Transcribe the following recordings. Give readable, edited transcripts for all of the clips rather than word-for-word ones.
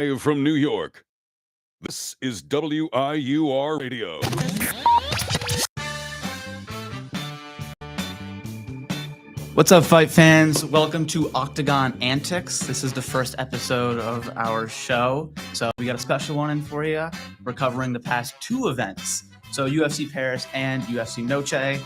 From New York, this is WIUR Radio. What's up, fight fans? Welcome to Octagon Antics. This is the first episode of our show. So we got a special one in for you. We're covering the past two events. So UFC Paris and UFC Noche.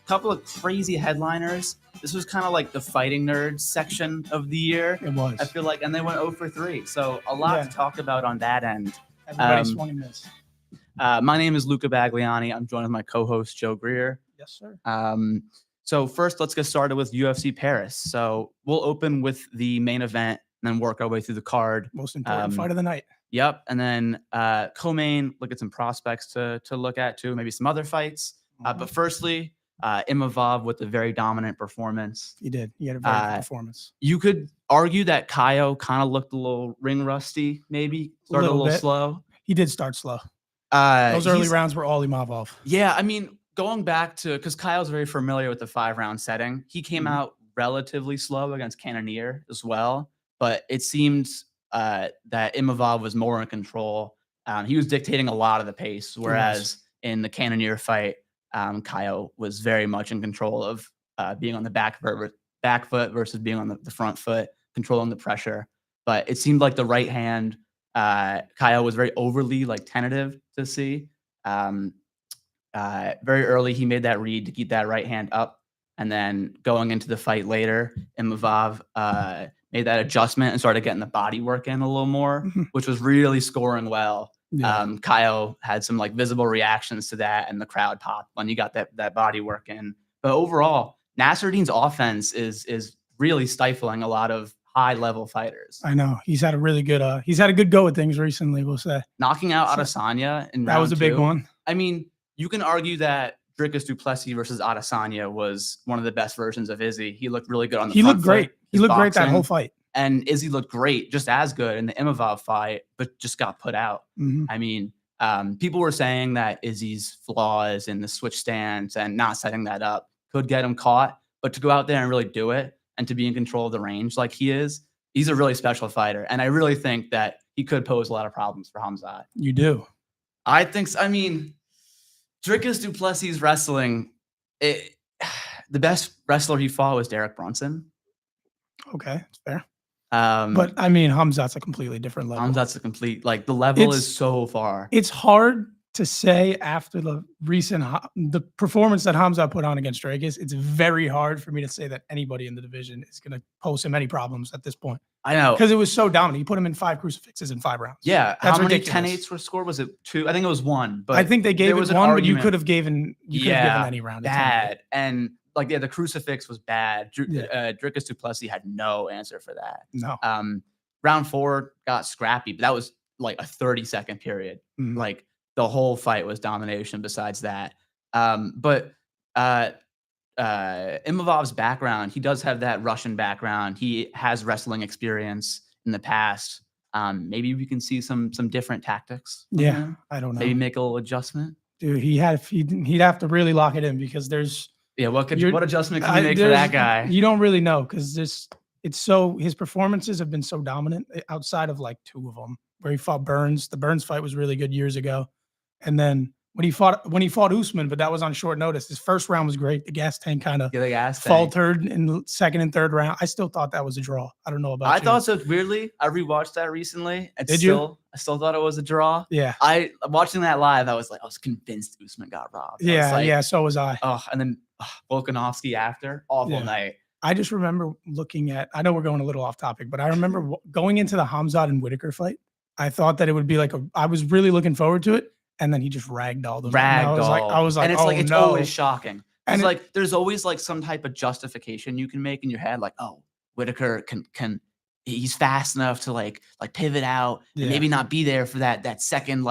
Couple of crazy headliners. This was kind of like the fighting nerds section of the year. It was. I feel like, and they went 0 for 3. So a lot to talk about on that end. Everybody swung and missed. My name is Luca Bagliani. I'm joined with my co-host, Joe Gierer. Yes, sir. So first, let's get started with UFC Paris. So we'll open with the main event and then work our way through the card. Most important fight of the night. Yep. And then co-main, look at some prospects to look at too, maybe some other fights. But firstly, Imavov with a very dominant performance. He did. He had a very good performance. You could argue that Kaio kind of looked a little ring rusty, maybe. Started a little slow. He did start slow. Those early rounds were all Imavov. Yeah, I mean, going back to, because Kyle's very familiar with the 5-round setting, he came out relatively slow against Cannonier as well, but it seemed that Imavov was more in control. He was dictating a lot of the pace, whereas in the Cannonier fight, Kaio was very much in control of being on the back foot versus being on the front foot, controlling the pressure. But it seemed like the right hand, Kaio was very overly tentative to see. Very early, he made that read to keep that right hand up. And then going into the fight later, Imavov made that adjustment and started getting the body work in a little more, which was really scoring well. Yeah. Kaio had some visible reactions to that, and the crowd popped when you got that body work in. But overall, Nasruddin's offense is really stifling a lot of high-level fighters. I know. He's had a really good he's had a good go at things recently, we'll say. Knocking out Adesanya in round 2. That was a big one. I mean, you can argue that Dricus du Plessis versus Adesanya was one of the best versions of Izzy. He looked really good on the front looked great. Foot, he looked great that whole fight. And Izzy looked great, just as good in the Imavov fight, but just got put out. I mean, people were saying that Izzy's flaws in the switch stance and not setting that up could get him caught, but to go out there and really do it and to be in control of the range like he is, he's a really special fighter. And I really think that he could pose a lot of problems for Khamzat. You do? I think so. I mean, Dricus du Plessis wrestling, the best wrestler he fought was Derek Brunson. Okay, that's fair. But I mean, Khamzat's a completely different level. Khamzat's a complete, the level is so far. It's hard to say after the recent, the performance that Khamzat put on against Dricus. It's very hard for me to say that anybody in the division is going to pose him any problems at this point. I know. Because it was so dominant. He put him in 5 crucifixes in 5 rounds. Yeah. That's how many ridiculous. 10-8s were scored? Was it 2? I think it was 1. But I think they gave it 1, but you could have given any round. Bad. And the crucifix was bad. Dricus du Plessis had no answer for that. No. Round 4 got scrappy, but that was a 30-second period. The whole fight was domination besides that. But Imavov's background, he does have that Russian background. He has wrestling experience in the past. Maybe we can see some different tactics. Yeah, I don't know. Maybe make a little adjustment. Dude, he'd have to really lock it in because there's what adjustment can you make for that guy? You don't really know because his performances have been so dominant outside of 2 of them where he fought Burns. The Burns fight was really good years ago, and then when he fought Usman, but that was on short notice. His first round was great. The gas tank kind of faltered in the second and third round. I still thought that was a draw. I don't know about you. I thought so. Weirdly, I rewatched that recently. I still thought it was a draw. Yeah. Watching that live, I was convinced Usman got robbed. Yeah, so was I. Oh, and then Volkanovski after. Awful night. I just remember looking at, I know we're going a little off topic, but I remember going into the Khamzat and Whitaker fight. I thought that it would be I was really looking forward to it. And then he just ragdolled him. I was like, and it's always shocking. And there's always some type of justification you can make in your head, Whitaker can he's fast enough to pivot out and maybe not be there for that second.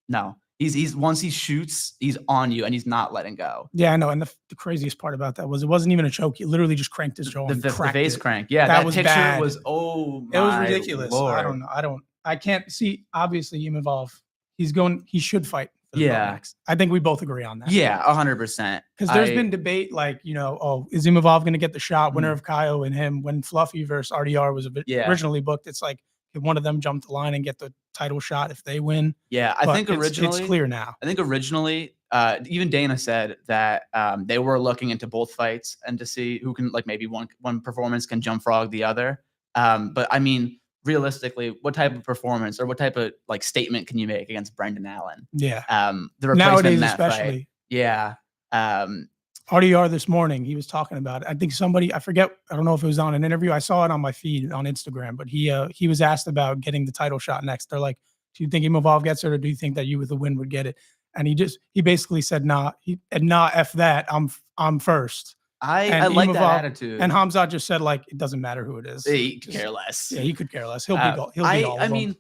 No, he's once he shoots, he's on you and he's not letting go. Yeah, I know. And the craziest part about that was it wasn't even a choke. He literally just cranked his jaw. The face crank. Yeah, that was picture bad. Was it was ridiculous. Lord. I don't. I can't see. Obviously, Imavov. He should fight. Yeah. I think we both agree on that. Yeah, 100%. Because there's been debate is Imavov going to get the shot, winner of Kaio and him, when Fluffy versus RDR was originally booked. It's Could one of them jump the line and get the title shot if they win? Yeah, I But think originally it's clear now. I think originally, even Dana said that they were looking into both fights and to see who can like maybe one performance can jump frog the other. But I mean, realistically, what type of performance or what type of like statement can you make against Brendan Allen? Yeah. The replacement Nowadays, in that fight. especially. Yeah. RDR this morning, he was talking about it. I think somebody, I forget, I don't know if it was on an interview. I saw it on my feed on Instagram, but he was asked about getting the title shot next. They're like, do you think Imavov gets it, or do you think that you with the win would get it? And he basically said, nah, F that. I'm first. I like that attitude. And Hamzat just said, like, it doesn't matter who it is. He could care less. Yeah, he could care less. He'll beat all of them. mean,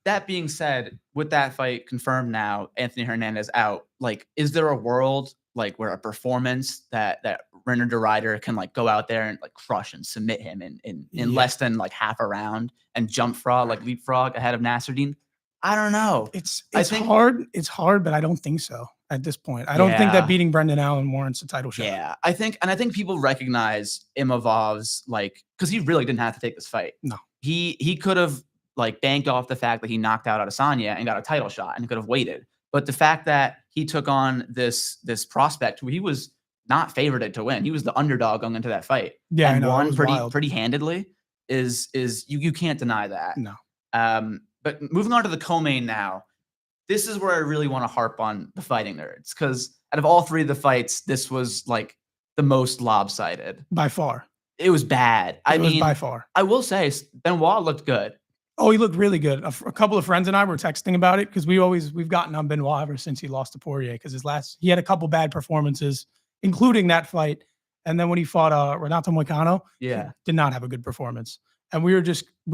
that being said, with that fight confirmed now, Anthony Hernandez out, like, is there a world like where a performance that Renner de Ryder can like go out there and like crush and submit him in less than like half a round and jump frog, like leapfrog ahead of Nasruddin? I don't know. It's hard. It's hard, but I don't think so at this point. I don't think that beating Brendan Allen warrants a title shot. Yeah, I think people recognize Imavov's like, because he really didn't have to take this fight. No, he could have like banked off the fact that he knocked out Adesanya and got a title shot and could have waited. But the fact that he took on this prospect who he was not favored to win, he was the underdog going into that fight. Yeah, and won wild. pretty handedly. Is you can't deny that. No. But moving on to the co-main now, this is where I really want to harp on the fighting nerds, because out of all three of the fights, this was like the most lopsided. By far. It was bad. I mean, by far. I will say Benoit looked good. Oh, he looked really good. A couple of friends and I were texting about it because we've gotten on Benoit ever since he lost to Poirier, because he had a couple bad performances, including that fight. And then when he fought Renato Moicano, he did not have a good performance. And we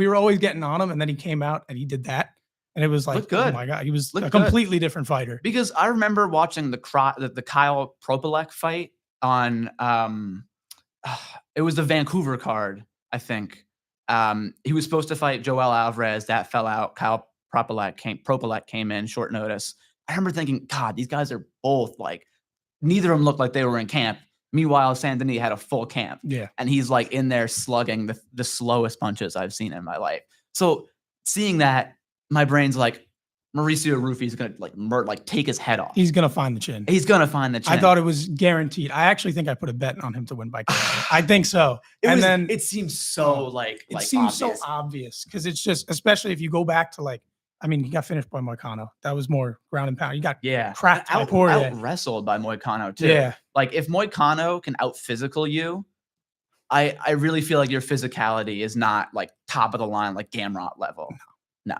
were always getting on him, and then he came out and he did that. And it was like, oh my God, he was a completely different fighter. Because I remember watching the Kyle Propelek fight on it was the Vancouver card, I think. He was supposed to fight Joel Alvarez. That fell out. Kyle Propelek came in short notice. I remember thinking, God, these guys are both like, neither of them looked like they were in camp. Meanwhile, Saint-Denis had a full camp. Yeah. And he's like in there slugging the slowest punches I've seen in my life. So seeing that, my brain's like, Mauricio Ruffi's going to like take his head off. He's going to find the chin. He's going to find the chin. I thought it was guaranteed. I actually think I put a bet on him to win by KO. I think so. It seems so so obvious, because it's just, especially if you go back to like, I mean, he got finished by Moicano. That was more ground and pound. He got cracked by Poirier. Out wrestled by Moicano too. Yeah. Like if Moicano can out physical you, I really feel like your physicality is not like top of the line, like Gamrot level. No.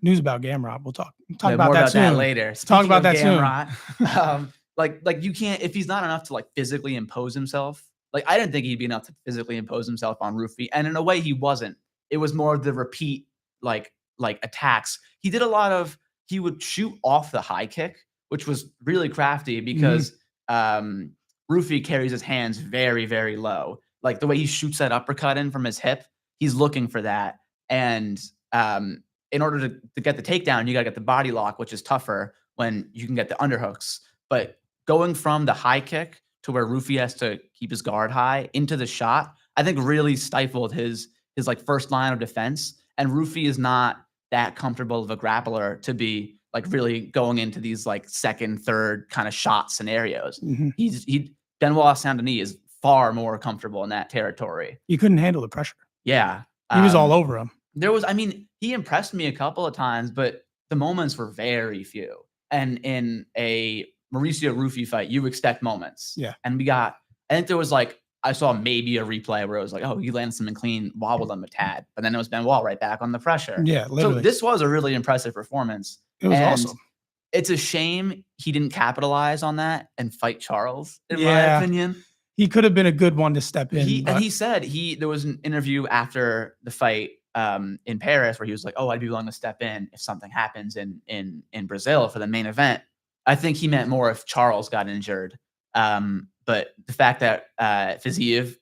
News about Gamrot. We'll talk about that later. Talk about that soon. Like you can't, if he's not enough to like physically impose himself. Like I didn't think he'd be enough to physically impose himself on Ruffi, and in a way he wasn't. It was more the repeat like attacks. He would shoot off the high kick, which was really crafty because Ruffi carries his hands very, very low. Like the way he shoots that uppercut in from his hip, he's looking for that. And in order to get the takedown, you got to get the body lock, which is tougher when you can get the underhooks. But going from the high kick to where Ruffi has to keep his guard high into the shot, I think really stifled his like first line of defense. And Ruffi is not that comfortable of a grappler to be like really going into these like second, third kind of shot scenarios. Benoit Saint-Denis is far more comfortable in that territory. He couldn't handle the pressure. Yeah. He was all over him. He impressed me a couple of times, but the moments were very few. And in a Mauricio Ruffi fight, you expect moments. Yeah. And I think there was like, I saw maybe a replay where it was like, oh, he landed something clean, wobbled him a tad. But then it was Benoit right back on the pressure. Yeah, literally. So this was a really impressive performance. It was awesome. It's a shame he didn't capitalize on that and fight Charles, in my opinion. He could have been a good one to step in. And he said there was an interview after the fight in Paris where he was like, oh, I'd be willing to step in if something happens in Brazil for the main event. I think he meant more if Charles got injured. But the fact that Fiziev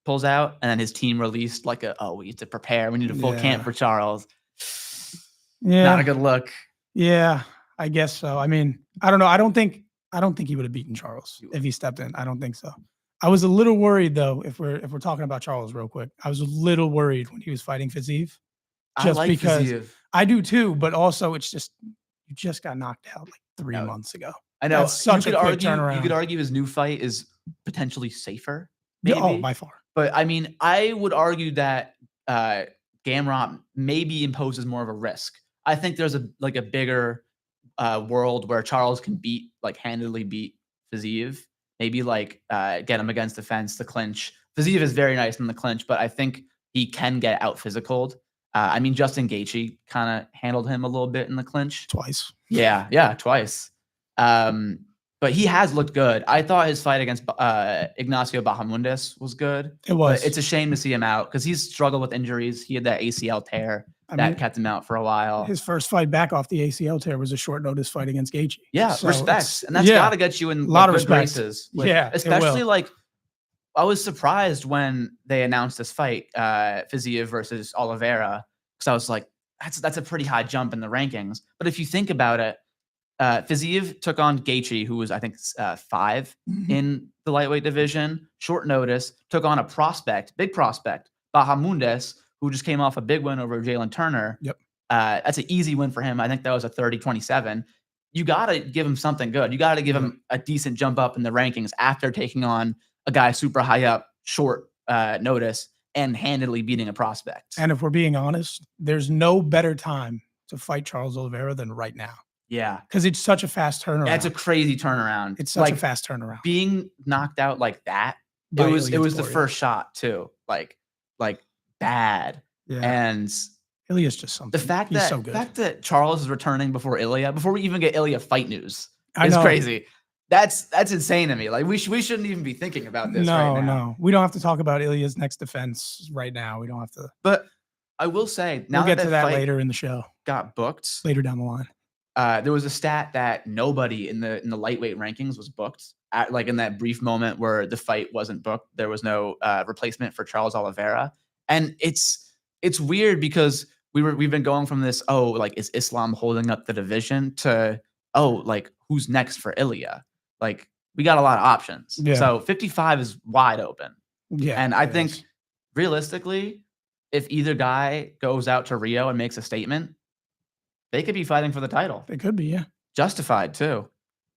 pulls out and then his team released like we need to prepare. We need a full camp for Charles. Yeah. Not a good look. Yeah, I guess so. I mean, I don't know. I don't think he would have beaten Charles if he stepped in. I don't think so. I was a little worried though, if we're talking about Charles real quick. I was a little worried when he was fighting Fiziev I just like because Fiziev. I do too, but also it's just you just got knocked out like 3 No, months ago. I know That's such you a could quick argue. You could turnaround. argue his new fight is potentially safer, Yeah, oh, maybe. by far. But I mean, I would argue that Gamrot maybe imposes more of a risk. I think there's a bigger world where Charles can handedly beat Fiziev. Maybe get him against the fence, the clinch. Fiziev is very nice in the clinch, but I think he can get out physicaled. I mean, Justin Gaethje kind of handled him a little bit in the clinch. Twice. Yeah, twice. But he has looked good. I thought his fight against Ignacio Bahamondes was good. It was. But it's a shame to see him out because he's struggled with injuries. He had that ACL tear that kept him out for a while. His first fight back off the ACL tear was a short notice fight against Gaethje. Yeah, So respect. And that's got to get you in a lot of good respect. graces. Yeah, especially I was surprised when they announced this fight, Fiziev versus Oliveira, because I was like, that's a pretty high jump in the rankings. But if you think about it, Fiziev took on Gaethje, who was I think 5 in the lightweight division, short notice. Took on a prospect, big prospect, Bahamondes, who just came off a big win over Jalen Turner. Yep. That's an easy win for him. I think that was a 30-27. You got to give him something good. You got to give him a decent jump up in the rankings after taking on a guy super high up, short notice, and handedly beating a prospect. And if we're being honest, there's no better time to fight Charles Oliveira than right now. Yeah. Because it's such a fast turnaround. It's a crazy turnaround. It's such a fast turnaround. Being knocked out like that, By it was the Ilya first shot too. Like bad. Yeah. And Ilya's just something. the fact He's that so good. that Charles is returning before Ilya, before we even get Ilya fight news, I is know. crazy. That's insane to me. Like we shouldn't even be thinking about this right now. No. We don't have to talk about Ilya's next defense right now. We don't have to. But I will say, now We'll get to that fight later in the show. got booked. Later down the line. There was a stat that nobody in the lightweight rankings was booked. In that brief moment where the fight wasn't booked, there was no replacement for Charles Oliveira, and it's weird because we've been going from this is Islam holding up the division to who's next for Ilya? We got a lot of options. Yeah. So 55 is wide open. Yeah. And I think realistically, if either guy goes out to Rio and makes a statement, they could be fighting for the title. They could be, yeah. Justified too.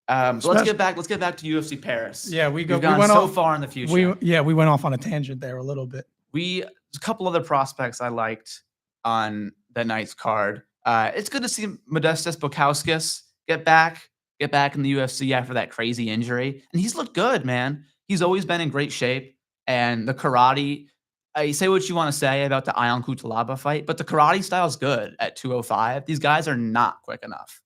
Let's get back to UFC Paris. Yeah, we've gone so far in the future. We went off on a tangent there a little bit. A couple other prospects I liked on the night's card. It's good to see Modestas Bukauskas get back in the UFC after that crazy injury. And he's looked good, man. He's always been in great shape. And the karate, I say what you want to say about the Ion Cutelaba fight, but the karate style is good at 205. These guys are not quick enough.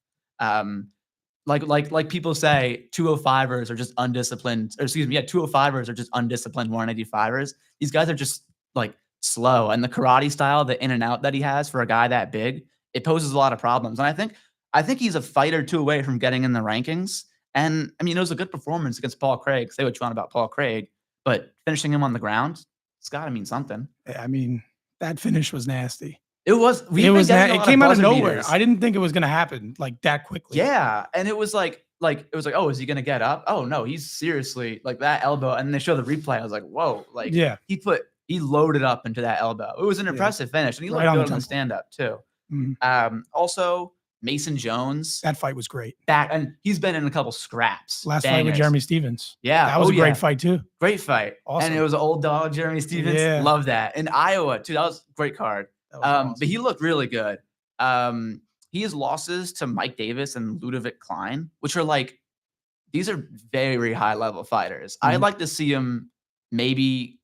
Like people say, 205ers are just undisciplined, 205ers are just undisciplined 185ers. These guys are just slow. And the karate style, the in and out that he has for a guy that big, it poses a lot of problems. And I think he's a fight or two away from getting in the rankings. And I mean, it was a good performance against Paul Craig. Say what you want about Paul Craig, but finishing him on the ground, it's got to mean something. I mean, that finish was nasty. It was. It came out of nowhere. I didn't think it was going to happen that quickly. Yeah, and it was oh, is he going to get up? Oh no, he's seriously that elbow. And they show the replay. I was like, whoa, he loaded up into that elbow. It was an impressive finish, and he looked good on the stand up too. Mm-hmm. Also, Mason Jones. That fight was great. And he's been in a couple scraps. Last fight with Jeremy Stevens. Yeah, that was a great fight too. Great fight. Awesome. And it was an old dog, Jeremy Stevens. Yeah. Love that. In Iowa too. That was a great card. Awesome. But he looked really good. He has losses to Mike Davis and Ludovic Klein, which are these are very high level fighters. Mm-hmm. I'd like to see him maybe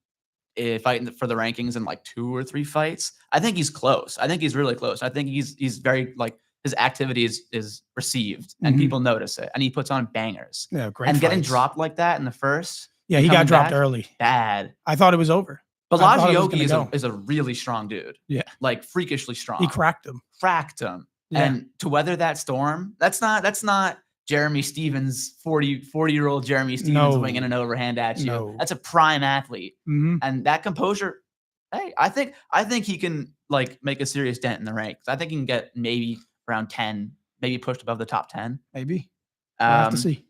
fighting for the rankings in 2 or 3 fights. I think he's close. I think he's really close. I think he's very his activity is received and people notice it, and he puts on bangers. Yeah, great. And fights. getting dropped like that in the first. Yeah, he got dropped early. Bad. I thought it was over. But Yogi is a really strong dude. Yeah. Freakishly strong. He cracked him. Yeah. And to weather that storm, that's not Jeremy Stevens, 40-year-old Jeremy Stevens winging an overhand at you. No. That's a prime athlete. Mm-hmm. And that composure, hey, I think he can make a serious dent in the ranks. I think he can get maybe around 10, maybe pushed above the top 10. Maybe. We'll have to see.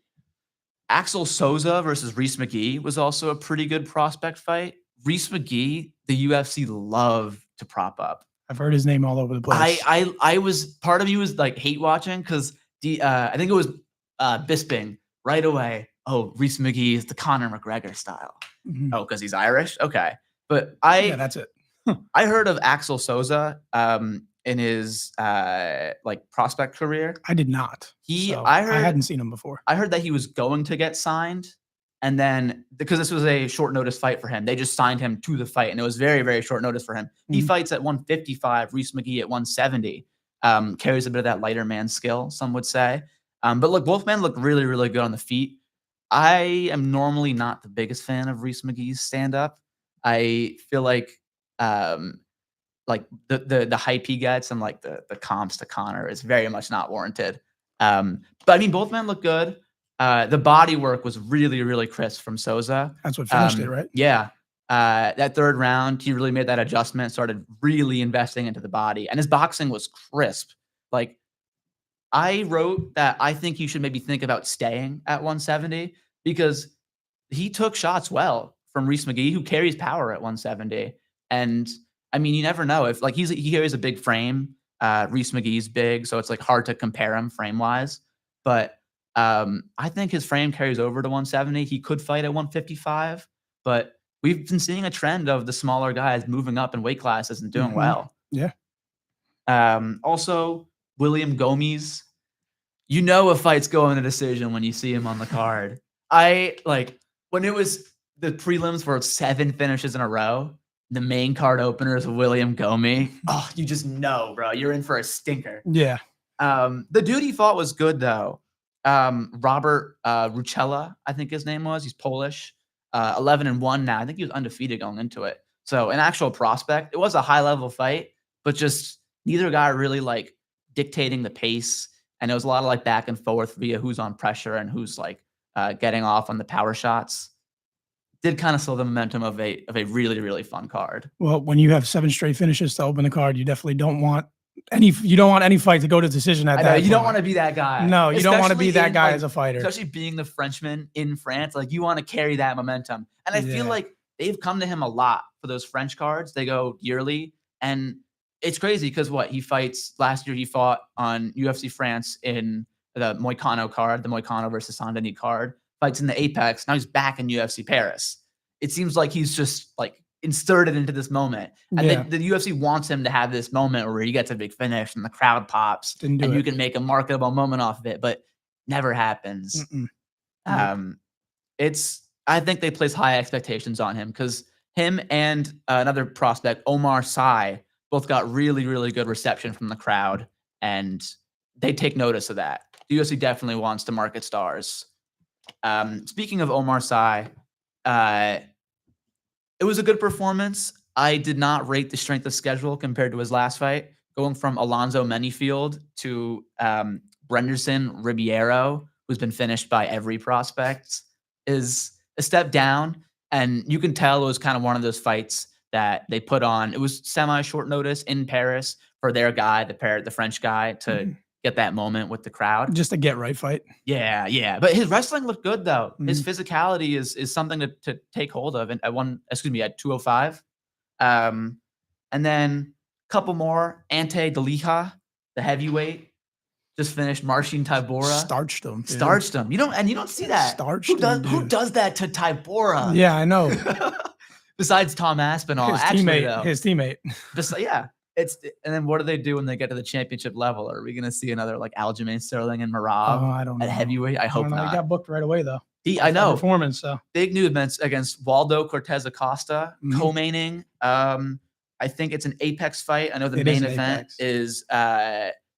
Axel Souza versus Reese McGee was also a pretty good prospect fight. Reese McGee, the UFC love to prop up. I've heard his name all over the place. I was part of me was like hate watching because I think it was Bisping right away. Oh, Reese McGee is the Conor McGregor style. Mhm. Oh, because he's Irish. Okay, but Yeah, that's it. I heard of Axel Souza in his like prospect career. I did not. So I I hadn't seen him before. I heard that he was going to get signed, and then because this was a short notice fight for him, they just signed him to the fight, and it was very, very short notice for him. He Mhm. fights at 155, Reese McGee at 170. Carries a bit of that lighter man skill, some would say. But look, both men look really, really good on the feet. I am normally not the biggest fan of Reese McGee's stand-up. I feel um, like the hype he gets and like the comps to Connor is very much not warranted. But I mean, both men look good. The body work was really, really crisp from Souza. That's what finished it, right? Yeah. That third round, he really made that adjustment, started really investing into the body, and his boxing was crisp. Like, I wrote that I think you should maybe think about staying at 170 because he took shots well from Reese McGee, who carries power at 170. And I mean, you never know if like he carries a big frame. Reese McGee's big, so it's like hard to compare him frame wise. But I think his frame carries over to 170. He could fight at 155, but we've been seeing a trend of the smaller guys moving up in weight classes and doing Mhm. well. Yeah. Also, William Gomes, you know a fight's going to decision when you see him on the card. I like when it was the prelims were 7 finishes in a row. The main card opener is William Gomes. Oh, you just know, bro. You're in for a stinker. Yeah. The dude he fought was good though. Robert Ruchella, I think his name was. He's Polish. 11-1 now. I think he was undefeated going into it. So an actual prospect. It was a high level fight, but just neither guy really like dictating the pace. And it was a lot of like back and forth via who's on pressure and who's like getting off on the power shots. Did kind of slow the momentum of a really, really fun card. Well, when you have 7 straight finishes to open the card, you definitely don't want any fight to go to decision at I know, that you don't point. want to be that guy. No, you don't want to Especially be that in, guy like, as a fighter. especially being the Frenchman in France. Like you want to carry that momentum. And I feel Yeah. like they've come to him a lot for those French cards. They go yearly. And it's crazy because he fights last year, he fought on UFC France in the Moicano card, the Moicano versus Saint-Denis card, fights in the Apex. Now he's back in UFC Paris. It seems like he's just like inserted into this moment. And Yeah. the UFC wants him to have this moment where he gets a big finish and the crowd pops Didn't do and it. you can make a marketable moment off of it, but never happens. Mm-mm. Nope. I think they place high expectations on him because him and another prospect, Omar Sy, both got really, really good reception from the crowd, and they take notice of that. The UFC definitely wants to market stars. Speaking of Omar Sy, it was a good performance. I did not rate the strength of schedule compared to his last fight. Going from Alonzo Menifield to Brenderson Ribeiro, who's been finished by every prospect, is a step down. And you can tell it was kind of one of those fights that they put on. It was semi-short notice in Paris for their guy, the French guy, to get that moment with the crowd. Just a get right fight. Yeah, yeah. But his wrestling looked good though. His physicality is something to take hold of. And at 205. And then a couple more. Ante Delija, the heavyweight, just finished Marcin Tybura. Starched him. Dude. Starched him. You don't see that. Starched who him, who dude. does that to Tybura? Yeah, I know. Besides Tom Aspinall, His teammate. Yeah. And then what do they do when they get to the championship level? Are we going to see another like Aljamain Sterling and Marab I don't know. at heavyweight? I hope not. He got booked right away though. I know. Performance. So Big new events against Waldo Cortez Acosta, co-maining. I think it's an Apex fight. I know the main event is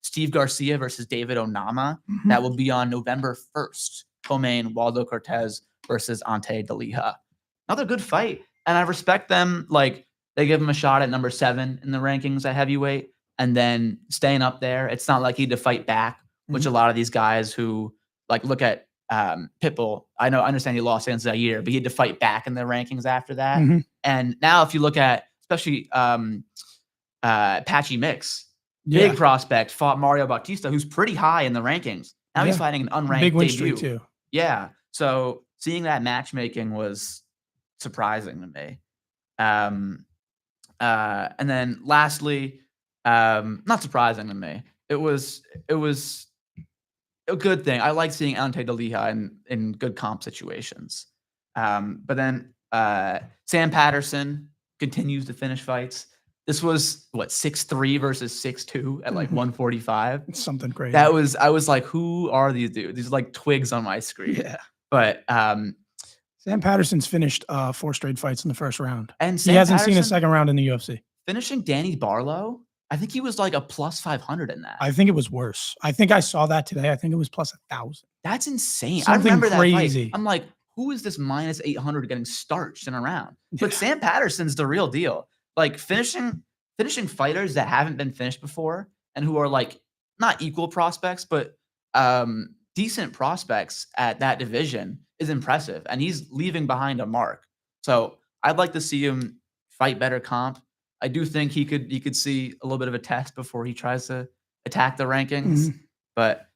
Steve Garcia versus David Onama. That will be on November 1st. Co-main Waldo Cortez versus Ante Delija. Another good fight. And I respect them. Like, they give him a shot at number 7 in the rankings at heavyweight and then staying up there. It's not like he had to fight back, which a lot of these guys who like look at Pitbull. I understand he lost against Zaire, but he had to fight back in the rankings after that. And now if you look at especially Patchy Mix, big prospect, fought Mario Bautista, who's pretty high in the rankings. Now he's fighting an unranked big win debut. streak too. Yeah. So seeing that matchmaking was surprising to me. And then lastly, Not surprising to me. It was a good thing. I like seeing Ante DeLeha in good comp situations. But then Sam Patterson continues to finish fights. This was what 6'3" versus 6'2" at like 145. It's something crazy. I was like, who are these dudes? These are like twigs on my screen. Yeah. But Sam Patterson's finished 4 straight fights in the first round. and He Sam hasn't seen a Patterson second round in the UFC. finishing Danny Barlow. I think he was like a plus 500 in that. I think it was worse. I think I saw that today. I think it was plus 1,000. That's insane. Something I remember crazy. that fight. I'm like, who is this minus 800 getting starched in a round? But Yeah. Sam Patterson's the real deal. Like finishing fighters that haven't been finished before and who are like not equal prospects, but decent prospects at that division is impressive. And he's leaving behind a mark. So I'd like to see him fight better comp. I do think he could see a little bit of a test before he tries to attack the rankings. But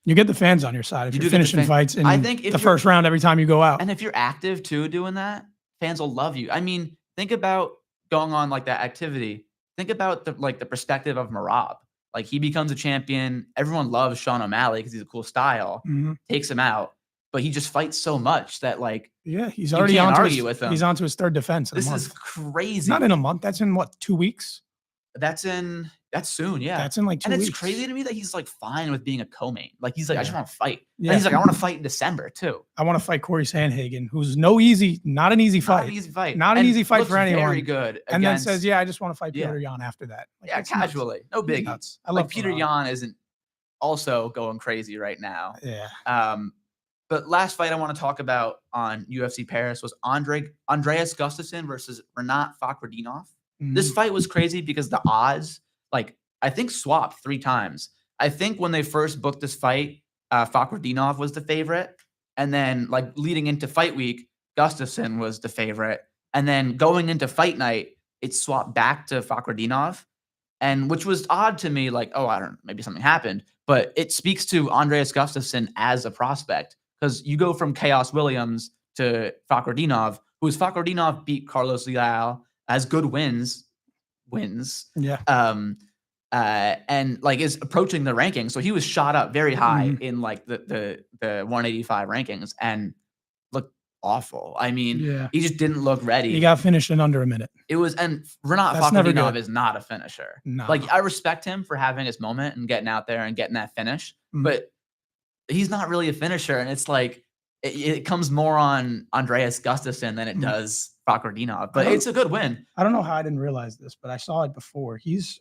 you get the fans on your side if You you're do get the finishing fan- fights in I think if the you're- first round every time you go out. and if you're active too doing that, fans will love you. I mean, think about going on like that activity. Think about the perspective of Marab. Like he becomes a champion. Everyone loves Sean O'Malley because he's a cool style. Takes him out, but he just fights so much that like Yeah, he's you already can't onto argue with him. He's onto his 3rd defense in a This month. is crazy. Not in a month. That's in what, 2 weeks? That's soon, yeah. That's in like 2 and weeks. it's crazy to me that he's like fine with being a co-main. Like he's like, I just Yeah. want to fight. Yeah. And he's like, I want to fight in December too. I want to fight Corey Sandhagen, who's not an easy Not an fight. easy fight. Not an And easy fight looks for anyone. Very good. And then against- says, "Yeah, I just want to fight Yeah. Peter Yan after that." Like, yeah, that's nuts. casually, no He's biggie. nuts. I Like love Peter Farah. Yan isn't also going crazy right now. Yeah. But last fight I want to talk about on UFC Paris was Andreas Gustafsson versus Renat Fakhretdinov. This fight was crazy because the odds, like I think, swapped 3 times. I think when they first booked this fight, Fakhretdinov was the favorite, and then like leading into fight week, Gustafsson was the favorite, and then going into fight night, it swapped back to Fakhretdinov, and which was odd to me. Like, oh, I don't know, maybe something happened, but it speaks to Andreas Gustafsson as a prospect because you go from Chaos Williams to Fakhretdinov, Fakhretdinov beat Carlos Leal, has good wins, Yeah. and like is approaching the rankings. So he was shot up very high in like the 185 rankings and looked awful. I mean, Yeah. he just didn't look ready. He got finished in under a minute. It was, and Renat That's never Fakhretdinov good. is not a finisher. No. Like I respect him for having his moment and getting out there and getting that finish, Mhm. but he's not really a finisher. And it's like it comes more on Andreas Gustafsson than it does Fakhretdinov. But don't- it's a good win. I don't know how I didn't realize this, but I saw it before. He's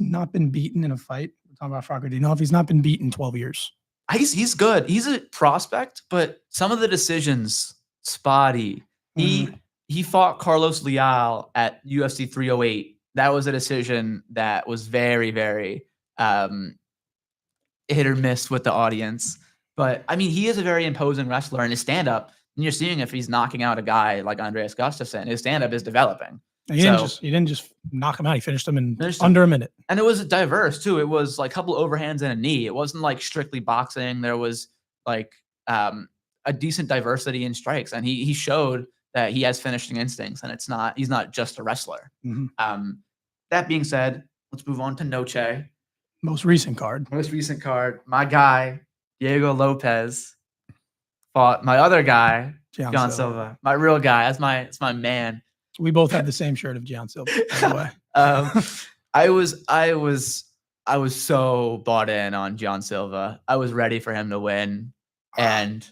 not been beaten in a fight. We're talking about Fakhretdinov. He's not been beaten in 12 years. He's good. He's a prospect, but some of the decisions spotty. He fought Carlos Leal at UFC 308. That was a decision that was very, very hit or miss with the audience. But I mean, he is a very imposing wrestler in his stand-up, and you're seeing if he's knocking out a guy like Andreas Gustafsson, his stand-up is developing. He didn't just knock him out. He finished him in Finished him. under a minute. And it was diverse too. It was like a couple overhands and a knee. It wasn't like strictly boxing. There was like a decent diversity in strikes, and he showed that he has finishing instincts, and he's not just a wrestler. That being said, let's move on to Noche. Most recent card. Most recent card, my guy Diego Lopez fought my other guy John Silva. My real guy. That's my man. We both had the same shirt of John Silva, by the way. I was so bought in on John Silva. I was ready for him to win. And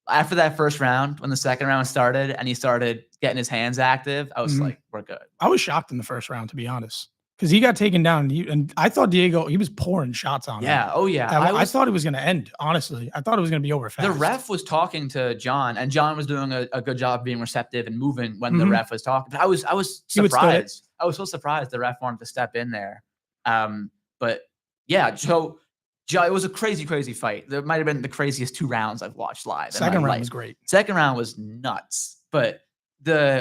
after that first round, when the second round started and he started getting his hands active, I was like, we're good. I was shocked in the first round, to be honest, because he got taken down. And I thought Diego, he was pouring shots on him. Yeah. Oh, yeah. I thought it was going to end, honestly. I thought it was going to be over fast. The ref was talking to John, and John was doing a good job being receptive and moving when the ref was talking. But I was He withstood it. surprised. I was so surprised the ref wanted to step in there. But yeah, so it was a crazy, crazy fight. There might have been the craziest 2 rounds I've watched live. Second round was great. Second round was nuts. But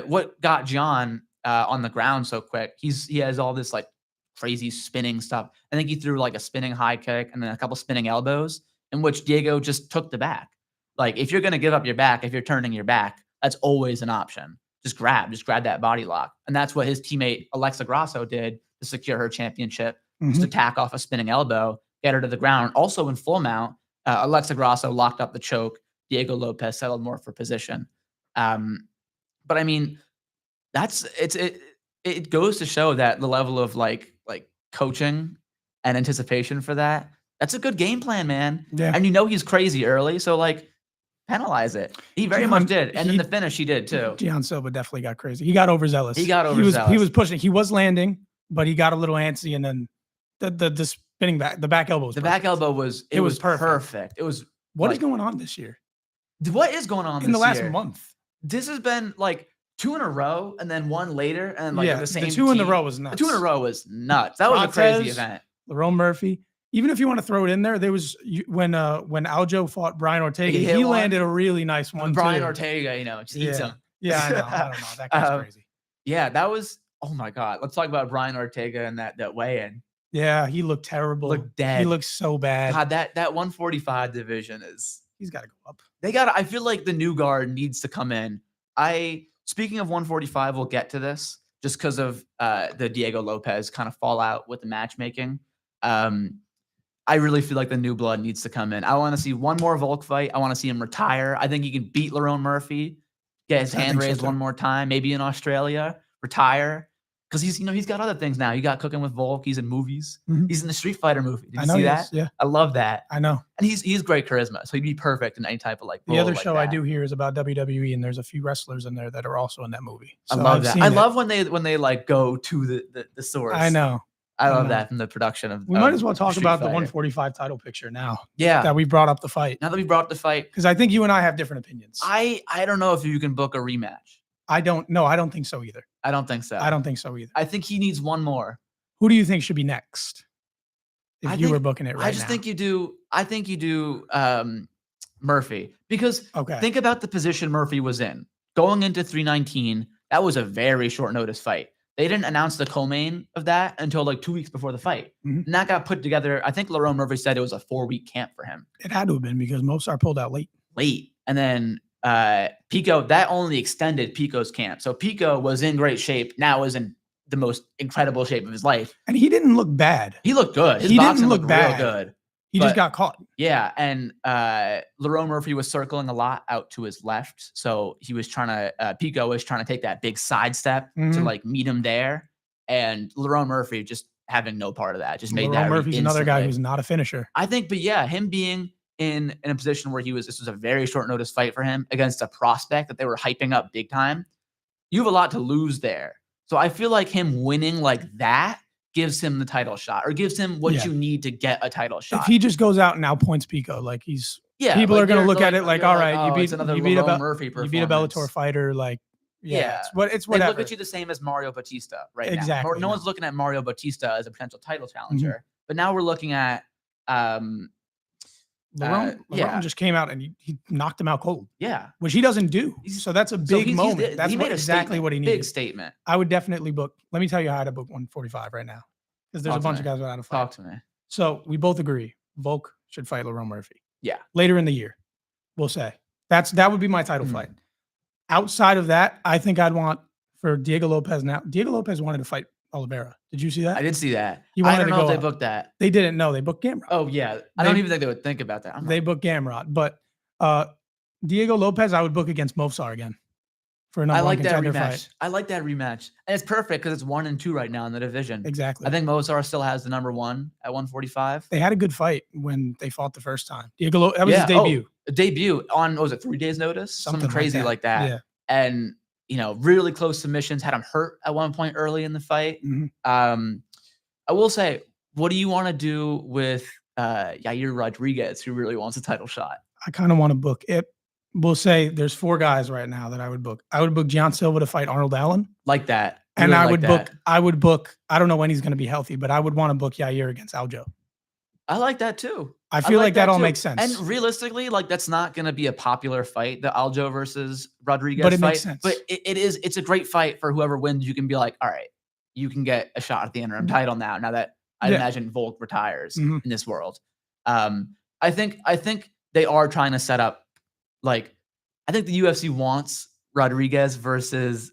what got John on the ground so quick, he has all this like crazy spinning stuff. I think he threw like a spinning high kick and then a couple spinning elbows, in which Diego just took the back. Like if you're going to give up your back, if you're turning your back, that's always an option. Just grab that body lock. And that's what his teammate Alexa Grasso did to secure her championship. Just attack off a spinning elbow, get her to the ground. Also in full mount, Alexa Grasso locked up the choke. Diego Lopez settled more for position. But I mean, it goes to show that the level of like coaching and anticipation for that's a good game plan, man. Yeah. And he's crazy early, so like penalize it. He very much did. And in the finish he did too. Gian Silva definitely got crazy. He got overzealous. He was pushing. He was landing, but he got a little antsy, and then the spinning back, the back elbow was the perfect. back elbow was perfect. It was What is going on this year? What is going on in the last year? month? This has been like 2 in a row and then 1 later, and like the same. The 2 in a row was nuts. The 2 in a row was nuts. That was a crazy event. Lerone Murphy. Even if you want to throw it in there, there was when Aljo fought Brian Ortega, he landed a really nice one. Brian too. Ortega, just eats him. Yeah, I don't know. That guy's crazy. Yeah, that was. Oh my God. Let's talk about Brian Ortega and that weigh-in. Yeah, he looked terrible. Looked dead. He looked so bad. God, that 145 division he's got to go up. I feel like the new guard needs to come in. Speaking of 145, we'll get to this just because of the Diego Lopez kind of fallout with the matchmaking. I really feel like the new blood needs to come in. I want to see one more Volk fight. I want to see him retire. I think he can beat Lerone Murphy, get his hand raised one more time, maybe in Australia, retire. Because he's got other things now. He got Cooking with Volk. He's in movies. He's in the Street Fighter movie. Did you see that? Yeah. I love that. I know. And he's great charisma. So he'd be perfect in any type of like role. The other like show that. I do hear is about WWE, and there's a few wrestlers in there that are also in that movie. So I love that. I love when they like go to the source. I know. I love that from the production of. We might as well talk Street about the Fighter. 145 title picture now. Yeah. That we brought up the fight. Now that we brought up the fight, Because I think you and I have different opinions. I don't know if you can book a rematch. I don't think so either. I don't think so. I don't think so either. I think he needs one more. Who do you think should be next? If you were booking it right now. I just think you do. I think you do Murphy, because think about the position Murphy was in going into 319. That was a very short notice fight. They didn't announce the co-main of that until like 2 weeks before the fight. And that got put together. I think Lerone Murphy said it was a 4-week camp for him. It had to have been because Mozart pulled out late. And then Pico, that only extended Pico's camp. So Pico was in great shape. Now is in the most incredible shape of his life. And he didn't look bad. He looked good. His he boxing didn't look looked bad. real good. He just got caught. Yeah. And Lerone Murphy was circling a lot out to his left. So he was trying to, Pico was trying to take that big sidestep to like meet him there. And Lerone Murphy just having no part of that. Just made that. Lerone Murphy's another guy who's not a finisher. I think, but yeah, him being in a position where this was a very short notice fight for him against a prospect that they were hyping up big time. You have a lot to lose there. So I feel like him winning like that gives him the title shot, or gives him what you need to get a title shot. If he just goes out and now points Pico, like people like are going to look at it like, all right, you beat a Bellator Bellator fighter, like, it's They whatever. look at you the same as Mario Batista right now. Exactly. No one's looking at Mario Batista as a potential title challenger, but now we're looking at Lerone just came out and he knocked him out cold. Yeah. Which he doesn't do. So that's a big moment. That's exactly what he needed. Big statement. I would definitely book. Let me tell you how to book 145 right now. Because there's a bunch of guys without a fight. Talk to me. So we both agree. Volk should fight Lerone Murphy. Yeah. Later in the year, we'll say. That would be my title fight. Outside of that, I think I'd want for Diego Lopez now. Diego Lopez wanted to fight Oliveira. Did you see that? I did see that. I don't know if they booked that. They didn't know. They booked Gamrot. Oh, yeah. I don't even think they would think about that. They booked Gamrot. But Diego Lopez, I would book against Mofsar again for another contender fight. I like that rematch. And it's perfect because it's 1 and 2 right now in the division. Exactly. I think Mofsar still has the number 1 at 145. They had a good fight when they fought the first time. Diego, that was his debut. Debut on, what was it, 3 days notice? Something crazy like that. Yeah. And, really close submissions, had him hurt at one point early in the fight. I will say, what do you want to do with Yair Rodriguez, who really wants a title shot? I kind of want to book it. We'll say there's 4 guys right now that I would book. I would book Gian Silva to fight Arnold Allen. Like that. And I would book, I don't know when he's going to be healthy, but I would want to book Yair against Aljo. I like that too. I feel like that all makes sense. And realistically, like that's not going to be a popular fight, the Aljo versus Rodriguez but it fight. Makes sense. But it's a great fight for whoever wins. You can be like, all right, you can get a shot at the interim title now that I imagine Volk retires in this world. I think they are trying to set up, like, I think the UFC wants Rodriguez versus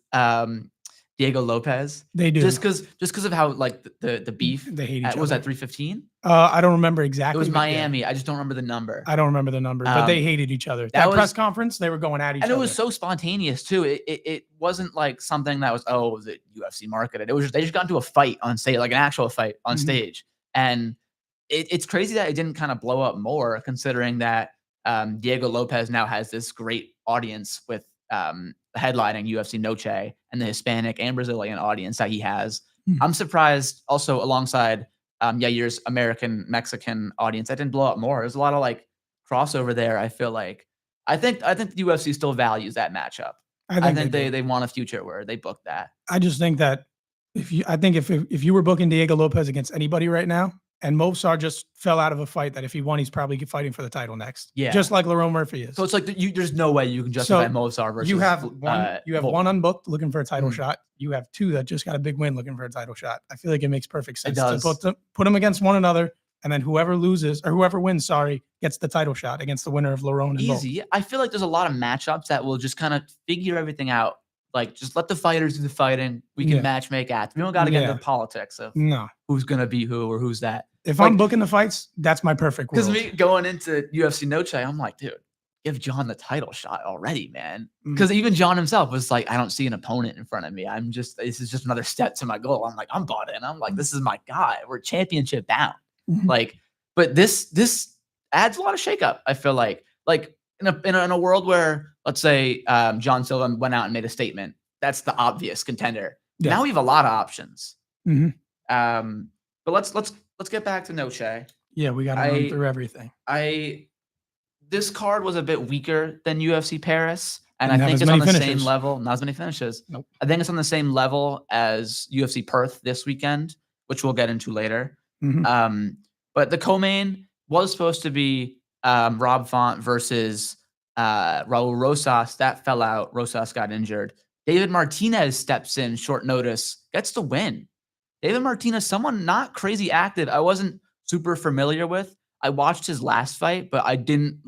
Diego Lopez. They do. Just because of how like the beef. They hate each Was other. that 315? I don't remember It exactly. was but yeah. Miami. I just don't remember the number. I don't remember the number, but they hated each other. That press conference, they were going at each other. And it was so spontaneous too. It wasn't like something that was it UFC marketed. It was they just got into a fight on stage, like an actual fight on stage. And it's crazy that it didn't kind of blow up more, considering that Diego Lopez now has this great audience with headlining UFC Noche and the Hispanic and Brazilian audience that he has. I'm surprised also alongside Yair's American Mexican audience that didn't blow up more. There's a lot of like crossover there. I feel like I think the UFC still values that matchup. I think they want a future where they book that. I just think that if you were booking Diego Lopez against anybody right now, and Movsar just fell out of a fight that if he won, he's probably fighting for the title next. Yeah, just like Lerone Murphy is. So it's like there's no way you can justify Movsar versus you have one. You have Volk. one unbooked looking for a title shot. You have two that just got a big win looking for a title shot. I feel like it makes perfect sense to put them against one another, and then whoever loses or whoever wins, gets the title shot against the winner of Lerone and Volk. Easy. I feel like there's a lot of matchups that will just kind of figure everything out. Like, just let the fighters do the fighting. We can match make ads. We don't got to get into the politics of who's going to be who or who's that. If I'm booking the fights, that's my perfect world. Because me going into UFC Noche, I'm like, dude, give John the title shot already, man. Because even John himself was like, I don't see an opponent in front of me. this is just another step to my goal. I'm like, I'm bought in. I'm like, this is my guy. We're championship bound. But this adds a lot of shakeup. I feel like in a world where, let's say, John Silva went out and made a statement, that's the obvious contender. Yeah. Now we have a lot of options. But let's get back to Noche. Yeah, we got to run through everything. This card was a bit weaker than UFC Paris, and I think it's on the same level. Not as many finishes. Nope. I think it's on the same level as UFC Perth this weekend, which we'll get into later. But the co-main was supposed to be Rob Font versus Raul Rosas. That fell out. Rosas got injured. David Martinez steps in short notice, gets the win. David Martinez, someone not crazy active. I wasn't super familiar with. I watched his last fight, but I didn't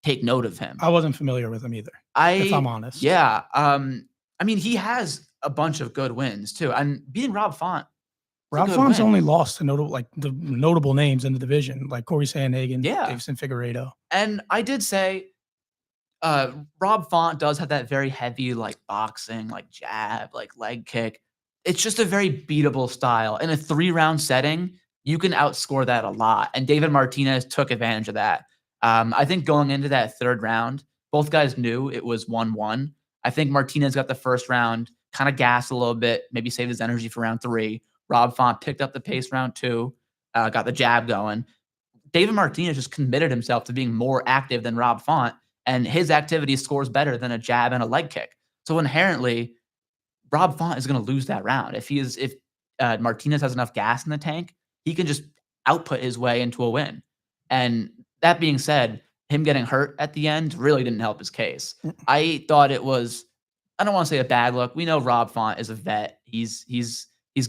take note of him. I wasn't familiar with him either, if I'm honest. Yeah. I mean, he has a bunch of good wins too. And beating Rob Font. Rob Font's only lost to the notable names in the division, like Corey Sandhagen, Davison Figueiredo. And I did say Rob Font does have that very heavy boxing, jab, leg kick. It's just a very beatable style. In a 3-round setting, you can outscore that a lot. And David Martinez took advantage of that. I think going into that 3rd round, both guys knew it was 1-1. I think Martinez got the 1st round, kind of gassed a little bit, maybe saved his energy for round 3. Rob Font picked up the pace round 2, got the jab going. David Martinez just committed himself to being more active than Rob Font, and his activity scores better than a jab and a leg kick. So inherently, Rob Font is going to lose that round. If Martinez has enough gas in the tank, he can just output his way into a win. And that being said, him getting hurt at the end really didn't help his case. I thought it was, I don't want to say a bad look. We know Rob Font is a vet. He's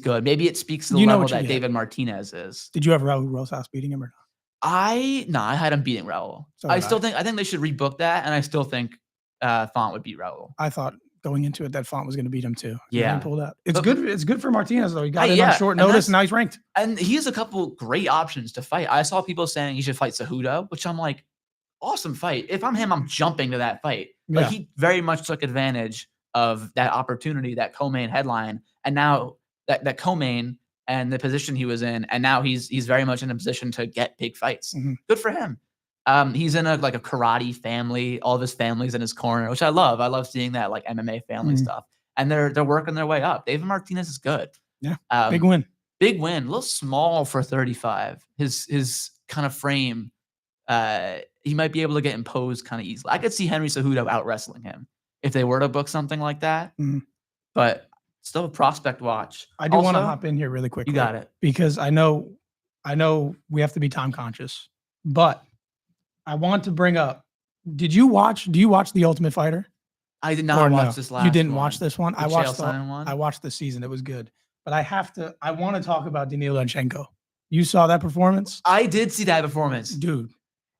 good. Maybe it speaks to the level that David Martinez is. Did you have Raul Rosas beating him or not? I had him beating Raul. So I think they should rebook that, and I still think Font would beat Raul. I thought going into it that Font was going to beat him too. Yeah, pulled out. It's good. It's good for Martinez though. He got in on short notice, and now he's ranked. And he has a couple great options to fight. I saw people saying he should fight Cejudo, which I'm like, awesome fight. If I'm him, I'm jumping to that fight. Like he very much took advantage of that opportunity, that co-main headline, and now that co-main and the position he was in, and now he's very much in a position to get big fights. Good for him. He's in a karate family. All of his family's in his corner, which I love. I love seeing that MMA family stuff. And they're working their way up. David Martinez is good. Yeah. Big win. Big win. A little small for 35. His kind of frame, he might be able to get imposed kind of easily. I could see Henry Cejudo out wrestling him if they were to book something like that. But still a prospect watch. I do want to hop in here really quickly. You got it. Because I know we have to be time conscious, but I want to bring up, do you watch The Ultimate Fighter? I did not watch this last one. You didn't watch this one? I watched watched the season. It was good. But I want to talk about Danil Lenchenko. You saw that performance? I did see that performance. Dude,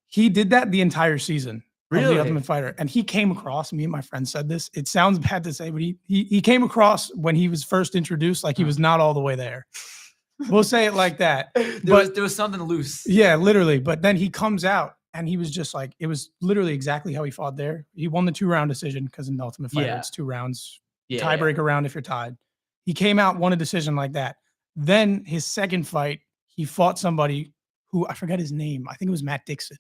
he did that the entire season. of Really? the Ultimate Fighter, and he came across. Me and my friend said this. It sounds bad to say, but he came across when he was first introduced like he was not all the way there. We'll say it like that. There was something loose. Yeah, literally. But then he comes out and he was just like, it was literally exactly how he fought there. He won the 2-round decision because in the Ultimate Fighter, Yeah. it's 2 rounds, Yeah, tiebreaker round if you're tied. He came out, won a decision like that. Then his second fight, he fought somebody who I forgot his name. I think it was Matt Dixon.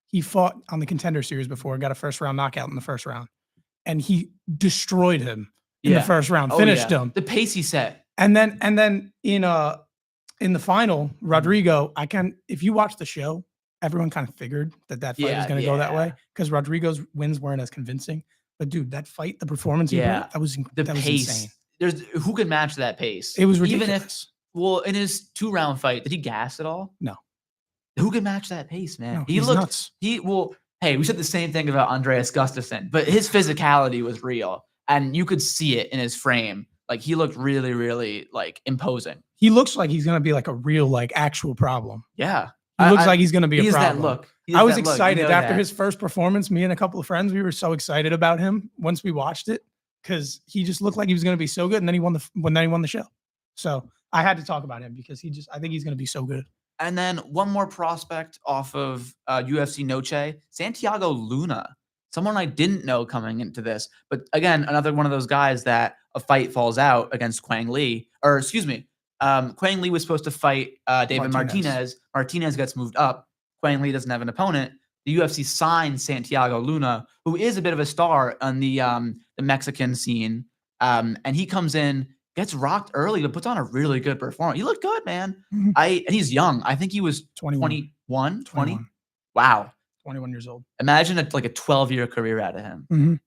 He fought on the Contender Series before, got a first-round knockout in the first round, and he destroyed him in the first round, finished him. The pace he set. And then in the final, Rodrigo, if you watch the show, everyone kind of figured that fight was going to go that way because Rodrigo's wins weren't as convincing. But dude, that fight, the performance he brought, that was insane. Who could match that pace? It was ridiculous. Even if, in his 2-round fight, did he gas at all? No. Who can match that pace, man? No, He he's looked nuts. Hey, we said the same thing about Andreas Gustafsson, but his physicality was real, and you could see it in his frame. Like he looked really, really like imposing. He looks like he's going to be like a real, like actual problem. Yeah. He looks like he's going to be a problem. That look. I was excited after his first performance. Me and a couple of friends, we were so excited about him once we watched it because he just looked like he was going to be so good. And then he won the show. So I had to talk about him because I think he's going to be so good. And then one more prospect off of UFC Noche, Santiago Luna, someone I didn't know coming into this. But again, another one of those guys that a fight falls out against Quang Lee. Or excuse me, Quang Lee was supposed to fight David Martinez. Martinez gets moved up. Quang Lee doesn't have an opponent. The UFC signed Santiago Luna, who is a bit of a star on the Mexican scene. And he comes in, gets rocked early, but puts on a really good performance. He looked good, man. Mhm. And he's young. I think he was 20. 21. Wow. 21 years old. Imagine a 12-year career out of him. Mhm.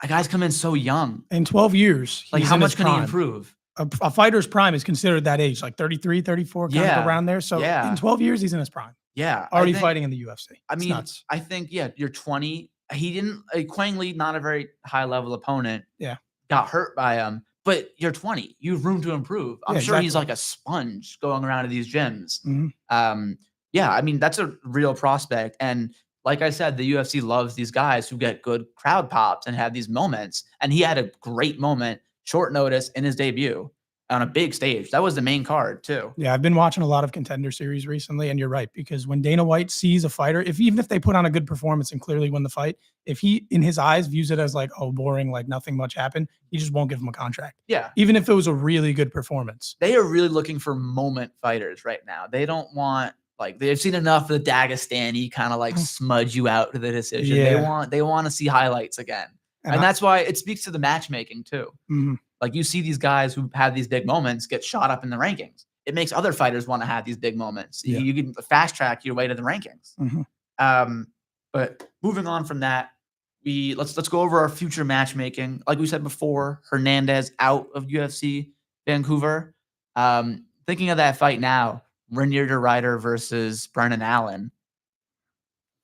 A guy's come in so young. In 12 years, Like he's how in his much can he prime. improve? A fighter's prime is considered that age, like 33, 34, kind of around there. So in 12 years, he's in his prime. Yeah. Already fighting in the UFC. I It's mean, nuts. I think, you're 20. He didn't, Quang Lee, not a very high level opponent. Yeah. Got hurt by him, but you're 20. You have room to improve. I'm Yeah, sure he's exactly. like a sponge going around to these gyms. Mhm. Yeah, I mean, that's a real prospect. And like I said, the UFC loves these guys who get good crowd pops and have these moments. And he had a great moment, short notice in his debut on a big stage. That was the main card too. Yeah, I've been watching a lot of Contender Series recently, and you're right, because when Dana White sees a fighter, even if they put on a good performance and clearly win the fight, if he, in his eyes, views it as like, oh, boring, like nothing much happened, he just won't give him a contract. Yeah. Even if it was a really good performance. They are really looking for moment fighters right now. They don't want, like, they've seen enough of the Dagestani kind of like smudge you out to the decision. Yeah. They want to see highlights again. And that's why it speaks to the matchmaking too. Mhm. Like you see these guys who have these big moments get shot up in the rankings. It makes other fighters want to have these big moments. Yeah. You can fast track your way to the rankings. Mhm. But moving on from that, let's go over our future matchmaking. Like we said before, Hernandez out of UFC Vancouver. Thinking of that fight now, Renier de Ryder versus Brendan Allen.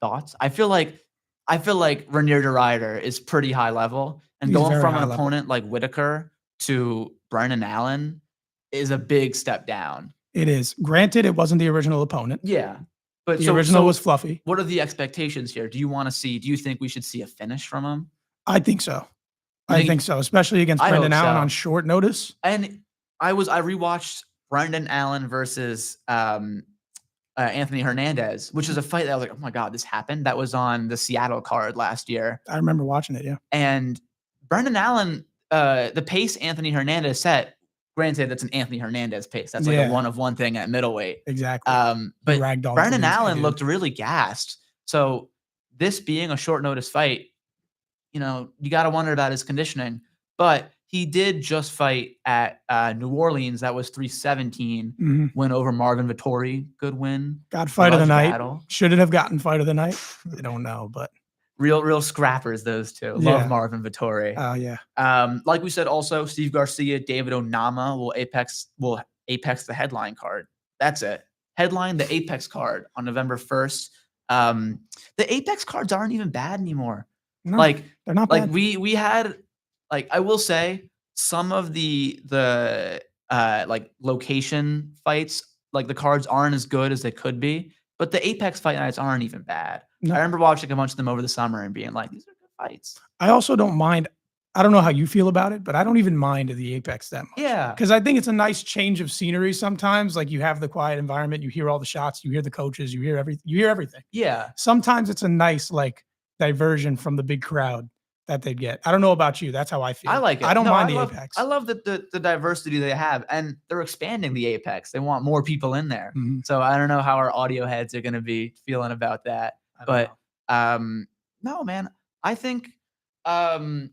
Thoughts? I feel like Renier de Ryder is pretty high level, and He's going very from high an level. opponent like Whitaker to Brendan Allen is a big step down. It is. Granted, it wasn't the original opponent. Yeah, but The original was fluffy. What are the expectations here? Do you think we should see a finish from him? I think so. You I think- think so, especially against I Brendan hope Allen so. on short notice. And I rewatched Brendan Allen versus Anthony Hernandez, which is a fight that I was like, oh my God, this happened. That was on the Seattle card last year. I remember watching it, yeah. And Brendan Allen, the pace Anthony Hernandez set, granted, that's an Anthony Hernandez pace. That's like Yeah. a one-of-one thing at middleweight. Exactly. But Ragdoll Brendan things, Allen dude. looked really gassed. So this being a short notice fight, you got to wonder about his conditioning. But he did just fight at New Orleans. That was 317. Mhm. Win over Marvin Vittori. Good win. Got fight of the Grudge night. battle. Should it have gotten fight of the night? I don't know, but Real scrappers, those two. Yeah. Love Marvin Vittori. oh yeah. Like we said, also Steve Garcia, David Onama will apex the headline card. That's it. Headline the Apex card on November 1st. The Apex cards aren't even bad anymore. No, Like they're not like bad. we had, like, I will say some of the like location fights, like the cards aren't as good as they could be. but the Apex fight nights aren't even bad. No. I remember watching a bunch of them over the summer and being like, these are good fights. I also don't mind. I don't know how you feel about it, but I don't even mind the Apex that much. Yeah. Because I think it's a nice change of scenery sometimes. Like you have the quiet environment, you hear all the shots, you hear the coaches, you hear everything. Yeah. Sometimes it's a nice like diversion from the big crowd that they'd get. I don't know about you. That's how I feel. I like it. I don't No, mind I the love, Apex. I love the diversity they have, and they're expanding the Apex. They want more people in there. Mhm. So I don't know how our audio heads are going to be feeling about that. I don't But know. no, man, I think in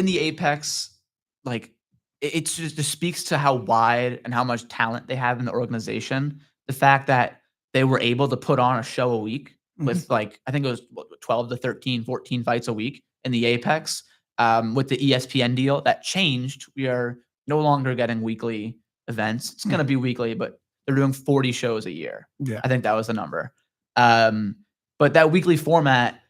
the Apex, like it just speaks to how wide and how much talent they have in the organization. The fact that they were able to put on a show a week with like, I think it was 12 to 13, 14 fights a week in the Apex. With the ESPN deal that changed, we are no longer getting weekly events. It's going to be weekly, but they're doing 40 shows a year. Yeah. I think that was the number. But that weekly format,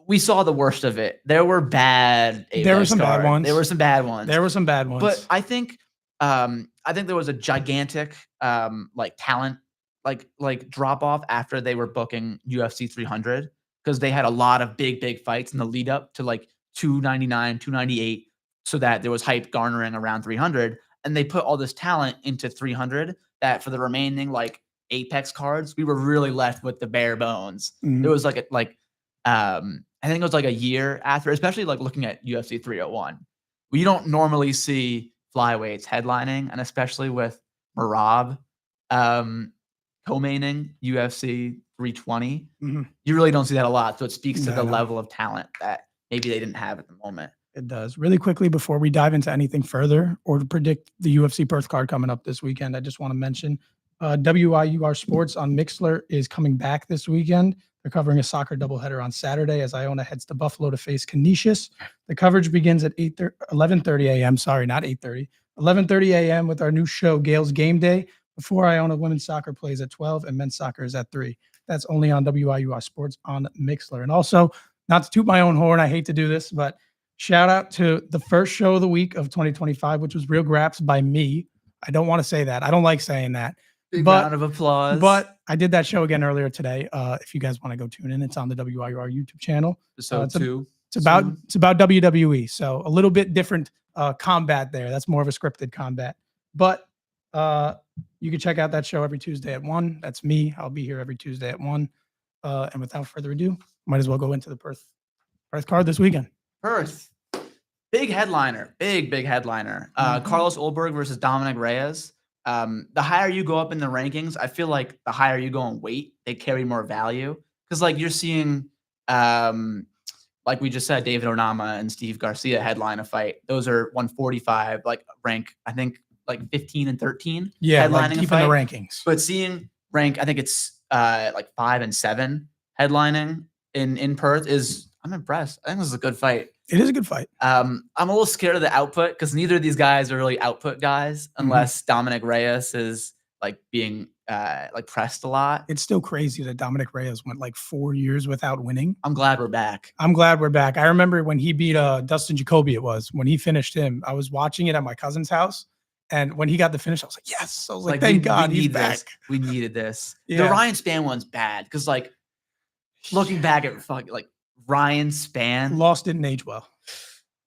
we saw the worst of it. There were bad Apex There were some bad cards. ones. There were some bad ones. There were some bad ones. But I think there was a gigantic like talent like drop off after they were booking UFC 300 because they had a lot of big fights in the lead up to like 299, 298, so that there was hype garnering around 300, and they put all this talent into 300 that for the remaining like Apex cards, we were really left with the bare bones. Mhm. There was like I think it was like a year after, especially like looking at UFC 301. We don't normally see flyweights headlining, and especially with Marab co-maining UFC 320, you really don't see that a lot. So it speaks to the level of talent that maybe they didn't have at the moment. It does. Really quickly, before we dive into anything further or to predict the UFC Perth card coming up this weekend, I just want to mention WIUR Sports on Mixler is coming back this weekend. They're covering a soccer doubleheader on Saturday as Iona heads to Buffalo to face Canisius. The coverage begins at 11:30 a.m. Sorry, not 8:30. 11:30 a.m. with our new show, Gale's Game Day, before Iona women's soccer plays at 12 and men's soccer is at 3. That's only on WIUR Sports on Mixler. And also, not to toot my own horn, I hate to do this, but shout out to the first show of the week of 2025, which was Real Graps by me. I don't want to say that. I don't like saying that. Big round of applause. But I did that show again earlier today. If you guys want to go tune in, it's on the WIUR YouTube channel. So it's about WWE. So a little bit different combat there. That's more of a scripted combat. But you can check out that show every Tuesday at 1. That's me. I'll be here every Tuesday at 1. And without further ado, might as well go into the Perth card this weekend. Perth. Big headliner. Big headliner. Carlos Ulberg versus Dominic Reyes. The higher you go up in the rankings, I feel like the higher you go in weight, they carry more value. Because like you're seeing, like we just said, David Onama and Steve Garcia headline a fight. Those are 145, like rank, I think like 15 and 13. Yeah, headlining like keeping the rankings. But seeing rank, I think it's like 5 and 7 headlining in Perth is, I'm impressed. I think this is a good fight. It is a good fight. I'm a little scared of the output because neither of these guys are really output guys unless Dominic Reyes is like being like pressed a lot. It's still crazy that Dominic Reyes went like 4 years without winning. I'm glad we're back. I'm glad we're back. I remember when he beat Dustin Jacoby, when he finished him, I was watching it at my cousin's house. And when he got the finish, I was like, yes. I was like, thank God he's back. We needed this. Yeah. The Ryan Spann one's bad because like looking back at like Ryan Spann. Lost didn't age well.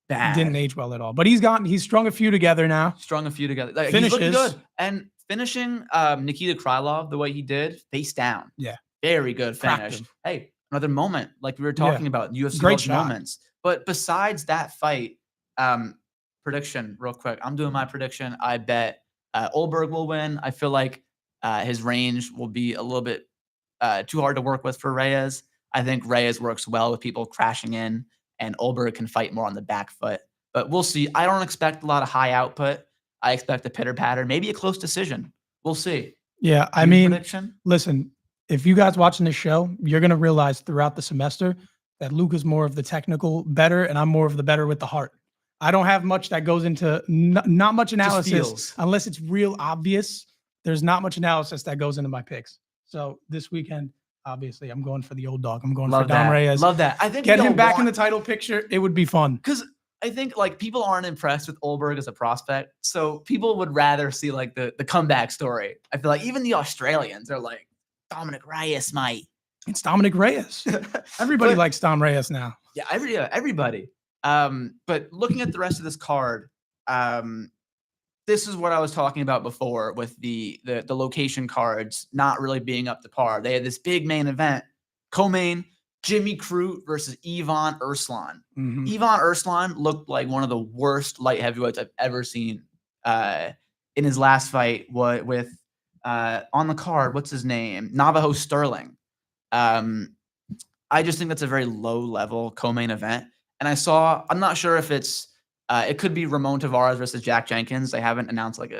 Bad. Didn't age well at all. But he's strung a few together now. Like, Finishes. he's looking good. And finishing Nikita Krylov the way he did, face down. Yeah. Very good finish. Hey, another moment like we were talking about. UFC Great moments. But besides that fight, prediction real quick. I'm doing my prediction. I bet Ulberg will win. I feel like his range will be a little bit too hard to work with for Reyes. I think Reyes works well with people crashing in, and Ulberg can fight more on the back foot. But we'll see. I don't expect a lot of high output. I expect a pitter-patter, maybe a close decision. We'll see. Yeah, I mean, prediction? Listen, if you guys watching this show, you're going to realize throughout the semester that Luca's more of the technical better, and I'm more of the better with the heart. I don't have much that goes into not much analysis unless it's real obvious. There's not much analysis that goes into my picks. So this weekend, obviously, I'm going for the old dog. I'm going for Dom Reyes. Love that. I think get him back in the title picture. It would be fun. Because I think like people aren't impressed with Ulberg as a prospect. So people would rather see like the comeback story. I feel like even the Australians are like, Dominic Reyes, mate. It's Dominic Reyes. Everybody But- likes Dom Reyes now. Yeah, everybody. But looking at the rest of this card, this is what I was talking about before with the location cards not really being up to par. They had this big main event, co-main, Jimmy Crute versus Ivan Erslan. Mhm. Ivan Erslan looked like one of the worst light heavyweights I've ever seen in his last fight with on the card. What's his name? Navajo Sterling. I just think that's a very low level co-main event. And I'm not sure if it could be Ramon Tavares versus Jack Jenkins. They haven't announced like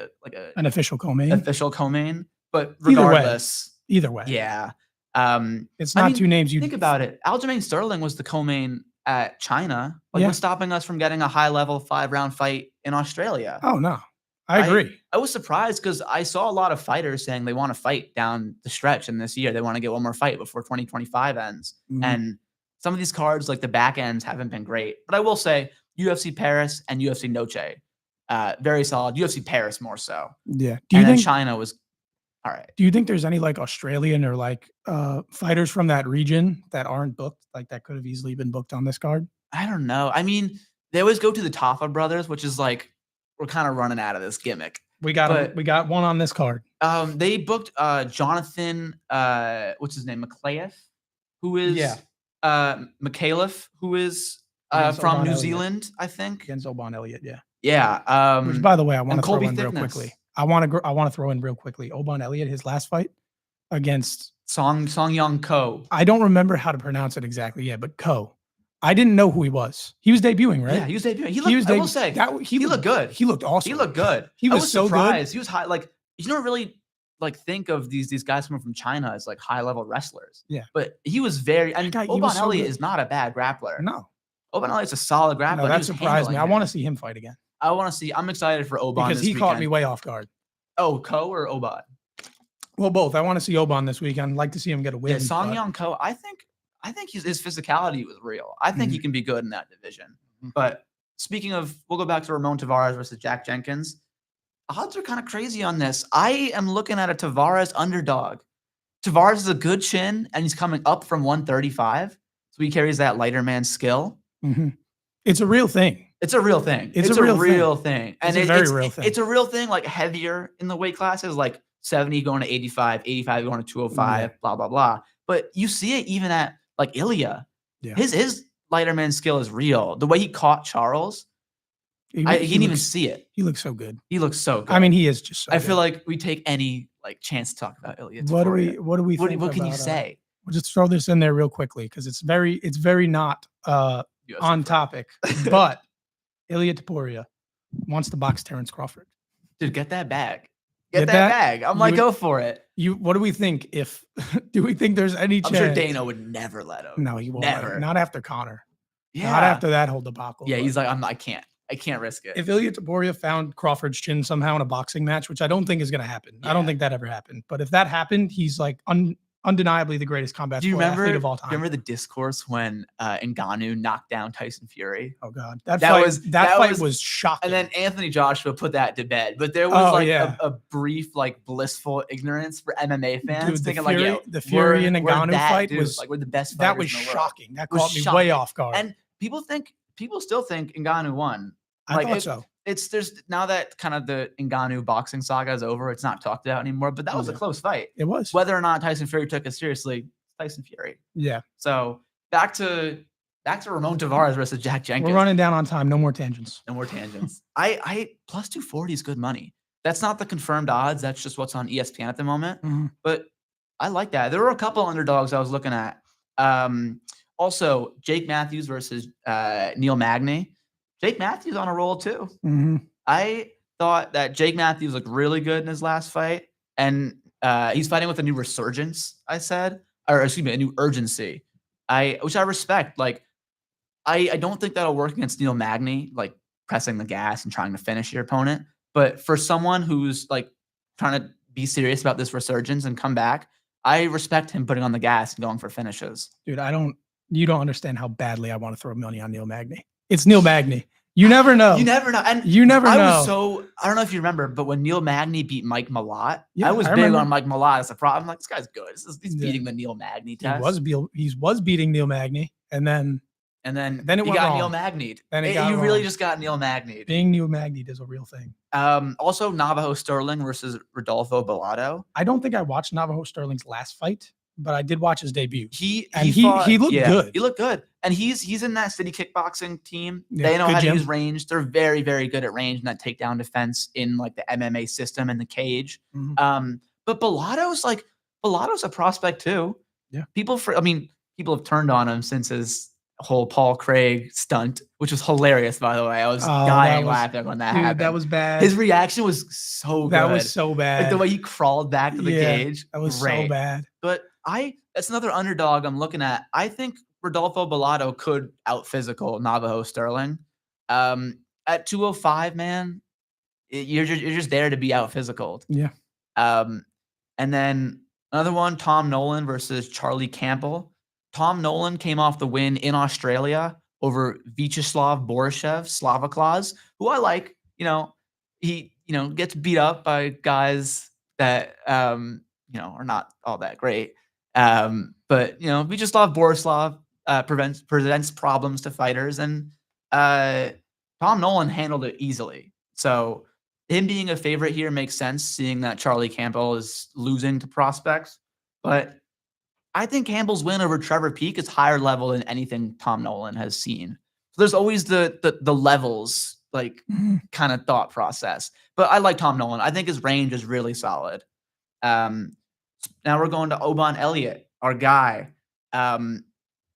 An official co-main. official co-main, but Either way. regardless, Either way. yeah. It's I not mean, two names you Think about it. Aljamain Sterling was the co-main at China. Like, Yeah. what's stopping us from getting a high-level 5-round fight in Australia? Oh no. I agree. I was surprised because I saw a lot of fighters saying they want to fight down the stretch in this year. They want to get one more fight before 2025 ends. Mhm. And some of these cards, like the back ends, haven't been great. But I will say UFC Paris and UFC Noche, very solid. UFC Paris more so. Yeah. And then China was all right. Do you think there's any like Australian or like fighters from that region that aren't booked, like that could have easily been booked on this card? I don't know. I mean, they always go to the Tafa brothers, which is like we're kind of running out of this gimmick. We got one on this card. They booked Jonathan, what's his name, McLeif, who is McAuliffe, who is Against from Oban New Elliott. Zealand, I think. Against Oban Elliott, yeah. Yeah. Which, by the way, I want and to throw Colby in real Thickness. quickly. I want to throw in real quickly. Oban Elliott, his last fight against Song Young Ko. I don't remember how to pronounce it exactly yet, but Ko. I didn't know who he was. He was debuting, right? Yeah, he was debuting. I will say he looked good. He looked awesome. He looked good. He I was so good. surprised. He was high. Like you don't really like think of these guys coming from China as like high level wrestlers. Yeah. But he was very. And guy, he Oban was so Elliott good. is not a bad grappler. No, Oban Elliott's a solid grappler. no, He that was surprised me. handling I want to him. see him fight again I want to see. I'm excited for Oban because this he caught me weekend. way off guard. Oh, Ko or Oban? Well, both. I want to see Oban this weekend. I'd like to see him get a win. Yeah, Song but- Young Ko. I think his physicality was real. I think he can be good in that division. Mhm. But speaking of, we'll go back to Ramon Tavares versus Jack Jenkins. Odds are kind of crazy on this. I am looking at a Tavares underdog. Tavares is a good chin, and he's coming up from 135, so he carries that lighter man skill. Mhm. It's a real thing. It's a real thing. It's It's a a real real thing. It's a very real thing. It's a real thing, like heavier in the weight classes, like 70 going to 85, 85 going to 205, blah, blah, blah. But you see it even at like Ilya. Yeah. His lighter man skill is real. The way he caught Charles, he didn't even looks- see it. He looks so good. He looks so good. I mean, he is just. So I good. feel like we take any like chance to talk about Ilya. What do we? Tafaria. What do we? What, think what can you about, say? We'll just throw this in there real quickly because it's very not UFC on fight. topic. But Ilya Taporia wants to box Terrence Crawford. Dude, get that bag. Get Get that that- bag. I'm you like, would- go for it. What do we think? If do we think there's any I'm chance? sure Dana would never let him. No, he won't. let him. Never. Not after Connor. Yeah. Not after that whole debacle. Yeah, but he's like, I can't risk it. if Ilya Taporia found Crawford's chin somehow in a boxing match, which I don't think is going to happen. I don't Yeah. think that ever happened. But if that happened, he's like undeniably the greatest combat Do you sport athlete remember? of all Do time. you remember the discourse when Ngannou knocked down Tyson Fury? Oh God, that That fight, was- that that fight was- was shocking. And then Anthony Joshua put that to bed. But there was Oh, like yeah. a brief, like blissful ignorance for MMA fans, Dude, the thinking Fury- like, the Fury and we're Ngannou that, fight dude. was- like we're the best. that fighters was in the world. shocking. That was caught me shocking. way off guard. And people still think Ngannou won. I like, thought so. There's now that kind of the Ngannou boxing saga is over. It's not talked about anymore. But that was a Yeah. close fight. It was. Whether or not Tyson Fury took it seriously, Tyson Fury. Yeah. So back to Ramon Tavares versus Jack Jenkins. We're running down on time. No more tangents. No more tangents. I plus 240 is good money. That's not the confirmed odds. That's just what's on ESPN at the moment. Mhm. But I like that. There were a couple underdogs I was looking at. Also, Jake Matthews versus Neil Magny. Jake Matthews on a roll too. Mhm. I thought that Jake Matthews looked really good in his last fight, and he's fighting with a new resurgence. I said, or excuse me, a new urgency. Which I respect. Like, I don't think that'll work against Neil Magny, like pressing the gas and trying to finish your opponent. But for someone who's like trying to be serious about this resurgence and come back, I respect him putting on the gas and going for finishes. Dude, you don't understand how badly I want to throw money on Neil Magny. It's Neil Magny. You never know. You never know. And You never I know. don't know if you remember, but when Neil Magny beat Mike Malott, Yeah, I was I big remember. on Mike Malott as a problem. I'm like, this guy's good. He's Yeah. beating the Neil Magny He test. was beating Neil Magny, and then then it he went got wrong. Neil Magny. Then it got You really wrong. just got Neil Magny. Being Neil Magny is a real thing. Also, Navajo Sterling versus Rodolfo Bellato. I don't think I watched Navajo Sterling's last fight, but I did watch his debut. He looked good. He looked good, and he's in that city kickboxing team. Yeah, they know good how gym. to use range. They're very, very good at range and that takedown defense in like the MMA system and the cage. Mhm. But Bellato's a prospect too. Yeah. People have turned on him since his whole Paul Craig stunt, which was hilarious, by the way. I was dying laughing when that happened. That was bad. His reaction was so good. That was so bad. Like the way he crawled back to the cage. That was great. so bad. But that's another underdog I'm looking at. I think Rodolfo Bellato could out physical Navajo Sterling. At 205, man, you're just there to be out physical. Yeah. And then another one, Tom Nolan versus Charlie Campbell. Tom Nolan came off the win in Australia over Vyacheslav Borishev, Slavaklaus, who I like. He gets beat up by guys that are not all that great. But Vyacheslav Borislav presents problems to fighters, and Tom Nolan handled it easily. So him being a favorite here makes sense, seeing that Charlie Campbell is losing to prospects. But I think Campbell's win over Trevor Peake is higher level than anything Tom Nolan has seen. So there's always the levels, like kind of thought process. But I like Tom Nolan. I think his range is really solid. Now we're going to Oban Elliott, our guy.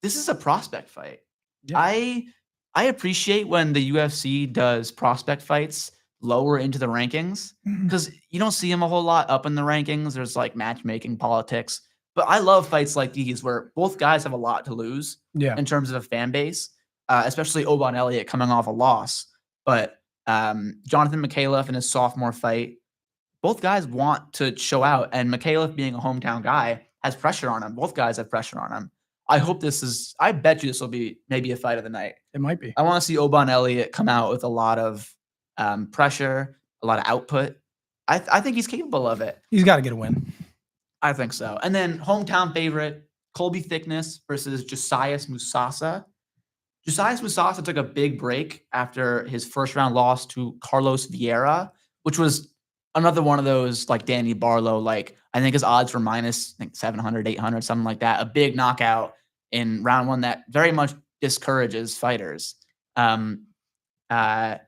This is a prospect fight. Yeah. I appreciate when the UFC does prospect fights lower into the rankings because you don't see them a whole lot up in the rankings. There's like matchmaking politics. But I love fights like these where both guys have a lot to lose in terms of a fan base, especially Oban Elliott coming off a loss. But Jonathan Mikhailov in his sophomore fight, both guys want to show out. And Mikhailov being a hometown guy has pressure on him. Both guys have pressure on him. I bet you this will be maybe a fight of the night. It might be. I want to see Oban Elliott come out with a lot of pressure, a lot of output. I think he's capable of it. He's got to get a win. I think so. And then hometown favorite, Colby Thickness versus Josias Musasa. Josias Musasa took a big break after his first round loss to Carlos Vieira, which was another one of those like Danny Barlow, like I think his odds were minus 700, 800, something like that. A big knockout in round one that very much discourages fighters. And I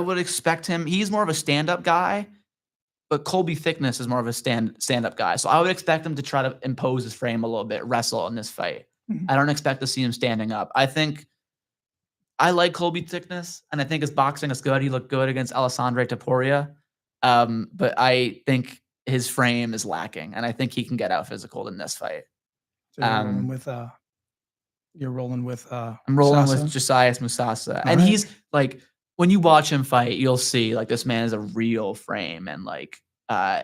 would expect him, he's more of a stand-up guy, but Colby Thickness is more of a stand-up guy. So I would expect him to try to impose his frame a little bit, wrestle in this fight. I don't expect to see him standing up. I like Colby Thickness, and I think his boxing is good. He looked good against Alessandro Topuria. But I think his frame is lacking, and I think he can get out physical in this fight. So you're rolling with I'm rolling with Josias Musasa. And he's like, when you watch him fight, you'll see like this man is a real frame and like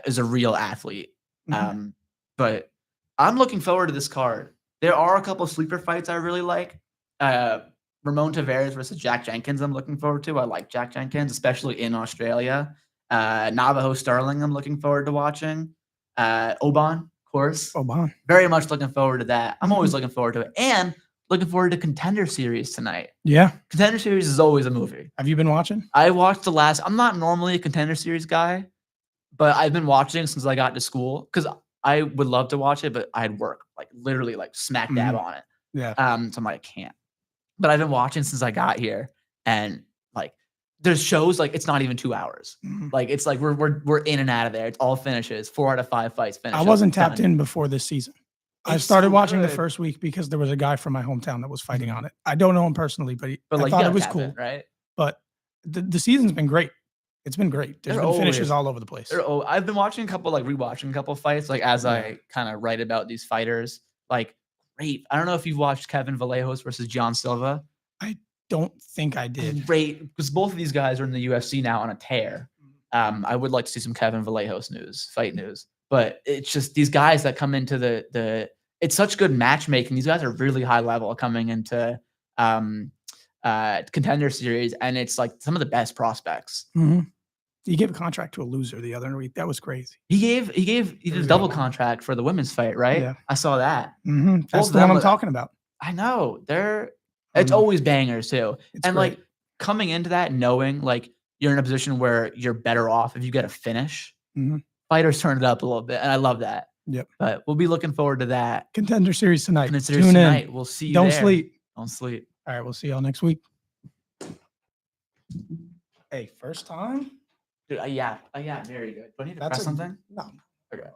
is a real athlete. But I'm looking forward to this card. There are a couple of sleeper fights I really like. Ramon Tavares versus Jack Jenkins I'm looking forward to. I like Jack Jenkins, especially in Australia. Navajo Sterling I'm looking forward to watching. Oban, of course. Oban. Very much looking forward to that. I'm always looking forward to it. And looking forward to Contender Series tonight. Yeah. Contender Series is always a movie. Have you been watching? I watched I'm not normally a Contender Series guy, but I've been watching since I got to school because I would love to watch it, but I had work, like literally like smack dab on it. Yeah. So I'm like, I can't. But I've been watching since I got here, and like there's shows like it's not even 2 hours. Like it's like we're in and out of there. It's all finishes. 4 out of 5 fights finished. I wasn't tapped in before this season. I started so watching good. the first week because there was a guy from my hometown that was fighting on it. I don't know him personally, but I like, thought it was cool. right? But the season's been great. It's been great. There's been finishes all over the place. I've been watching rewatching a couple fights, like as I kind of write about these fighters. Like, great. I don't know if you've watched Kevin Vallejos versus John Silva. I don't think I did. Great, because both of these guys are in the UFC now on a tear. I would like to see some Kevin Vallejos fight news. But it's just these guys that come into it's such good matchmaking. These guys are really high level coming into Contender Series, and it's like some of the best prospects. He gave a contract to a loser the other week. That was crazy. He did a double contract for the women's fight, right? Yeah. I saw that. That's the one I'm talking about. I know. It's always bangers too. It's And great. like coming into that, knowing like you're in a position where you're better off if you get a finish. Fighters turn it up a little bit, and I love that. Yep. But we'll be looking forward to that. Contender Series tonight. Contender Series Tune tonight. in. We'll see you Don't there. sleep. Don't sleep. All right, we'll see y'all next week. Hey, first time? Dude, yeah, very good. Do I need to press something? No. Okay.